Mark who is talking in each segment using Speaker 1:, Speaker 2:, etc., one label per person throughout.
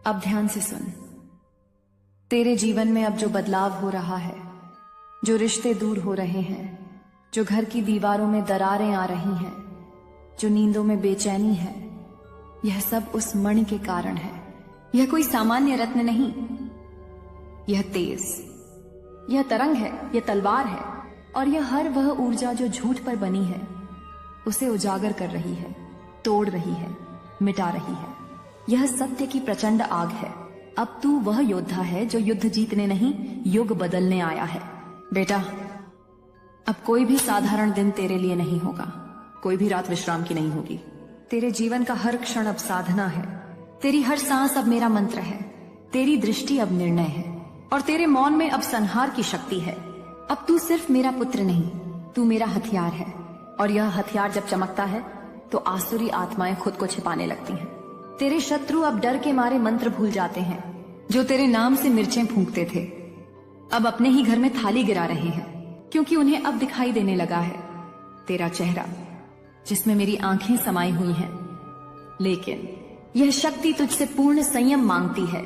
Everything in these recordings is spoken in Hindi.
Speaker 1: अब ध्यान से सुन। तेरे जीवन में अब जो बदलाव हो रहा है, जो रिश्ते दूर हो रहे हैं, जो घर की दीवारों में दरारें आ रही हैं, जो नींदों में बेचैनी है, यह सब उस मणि के कारण है। यह कोई सामान्य रत्न नहीं, यह तेज, यह तरंग है, यह तलवार है, और यह हर वह ऊर्जा जो झूठ पर बनी है उसे उजागर कर रही है, तोड़ रही है, मिटा रही है। यह सत्य की प्रचंड आग है। अब तू वह योद्धा है जो युद्ध जीतने नहीं, युग बदलने आया है। बेटा, अब कोई भी साधारण दिन तेरे लिए नहीं होगा, कोई भी रात विश्राम की नहीं होगी। तेरे जीवन का हर क्षण अब साधना है, तेरी हर सांस अब मेरा मंत्र है, तेरी दृष्टि अब निर्णय है, और तेरे मौन में अब संहार की शक्ति है। अब तू सिर्फ मेरा पुत्र नहीं, तू मेरा हथियार है, और यह हथियार जब चमकता है तो आसुरी आत्माएं खुद को छिपाने लगती हैं। तेरे शत्रु अब डर के मारे मंत्र भूल जाते हैं। जो तेरे नाम से मिर्चें फूंकते थे अब अपने ही घर में थाली गिरा रहे हैं, क्योंकि उन्हें अब दिखाई देने लगा है तेरा चेहरा जिसमें मेरी आंखें समाई हुई हैं। लेकिन यह शक्ति तुझसे पूर्ण संयम मांगती है।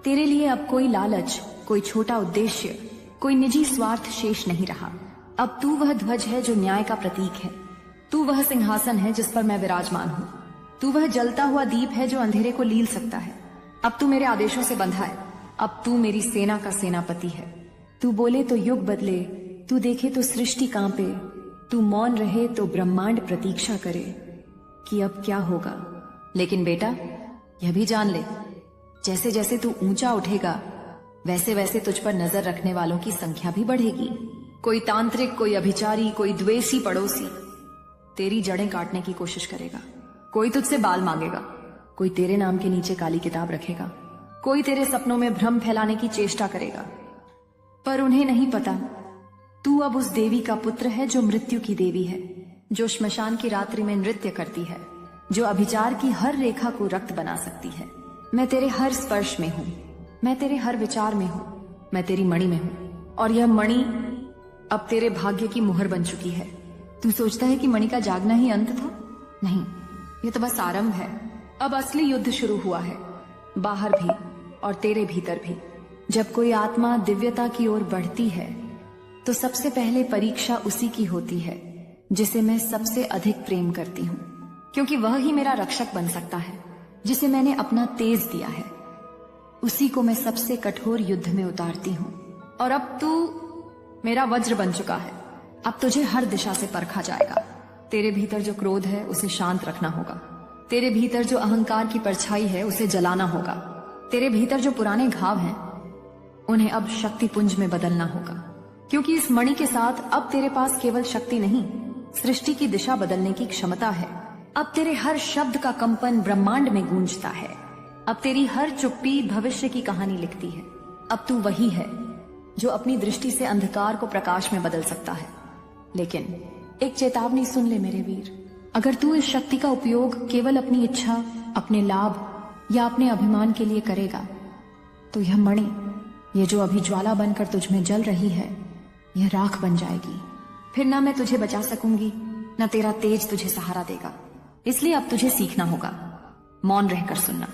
Speaker 1: तेरे लिए अब कोई लालच, कोई छोटा उद्देश्य, कोई निजी स्वार्थ शेष नहीं रहा। अब तू वह ध्वज है जो न्याय का प्रतीक है, तू वह सिंहासन है जिस पर मैं विराजमान हूँ, तू वह जलता हुआ दीप है जो अंधेरे को लील सकता है। अब तू मेरे आदेशों से बंधा है, अब तू मेरी सेना का सेनापति है। तू बोले तो युग बदले, तू देखे तो सृष्टि कांपे, तू मौन रहे तो ब्रह्मांड प्रतीक्षा करे कि अब क्या होगा। लेकिन बेटा, यह भी जान ले, जैसे जैसे तू ऊंचा उठेगा वैसे वैसे तुझ पर नजर रखने वालों की संख्या भी बढ़ेगी। कोई तांत्रिक, कोई अभिचारी, कोई द्वेषी पड़ोसी तेरी जड़ें काटने की कोशिश करेगा। कोई तुझसे बाल मांगेगा, कोई तेरे नाम के नीचे काली किताब रखेगा, कोई तेरे सपनों में भ्रम फैलाने की चेष्टा करेगा। पर उन्हें नहीं पता तू अब उस देवी का पुत्र है जो मृत्यु की देवी है, जो श्मशान की रात्रि में नृत्य करती है, जो अभिचार की हर रेखा को रक्त बना सकती है। मैं तेरे हर स्पर्श में हूँ, मैं तेरे हर विचार में हूँ, मैं तेरी मणि में हूँ, और यह मणि अब तेरे भाग्य की मुहर बन चुकी है। तू सोचता है कि मणि का जागना ही अंत था? नहीं, ये तो बस आरंभ है। अब असली युद्ध शुरू हुआ है, बाहर भी और तेरे भीतर भी। जब कोई आत्मा दिव्यता की ओर बढ़ती है तो सबसे पहले परीक्षा उसी की होती है जिसे मैं सबसे अधिक प्रेम करती हूँ, क्योंकि वह ही मेरा रक्षक बन सकता है, जिसे मैंने अपना तेज दिया है। उसी को मैं सबसे कठोर युद्ध में उतारती हूँ। और अब तू मेरा वज्र बन चुका है। अब तुझे हर दिशा से परखा जाएगा। तेरे भीतर जो क्रोध है उसे शांत रखना होगा, तेरे भीतर जो अहंकार की परछाई है उसे जलाना होगा, तेरे भीतर जो पुराने घाव हैं उन्हें अब शक्ति पुंज में बदलना होगा। क्योंकि इस मणि के साथ अब तेरे पास केवल शक्ति नहीं, सृष्टि की दिशा बदलने की क्षमता है। अब तेरे हर शब्द का कंपन ब्रह्मांड में गूंजता है। अब तेरी हर चुप्पी भविष्य की कहानी लिखती है। अब तू वही है जो अपनी दृष्टि से अंधकार को प्रकाश में बदल सकता है। लेकिन एक चेतावनी सुन ले मेरे वीर, अगर तू इस शक्ति का उपयोग केवल अपनी इच्छा, अपने लाभ या अपने अभिमान के लिए करेगा तो यह मणि, ये जो अभी ज्वाला बनकर तुझ में जल रही है, यह राख बन जाएगी। फिर ना मैं तुझे बचा सकूंगी, ना तेरा तेज तुझे सहारा देगा। इसलिए अब तुझे सीखना होगा, मौन रहकर सुनना।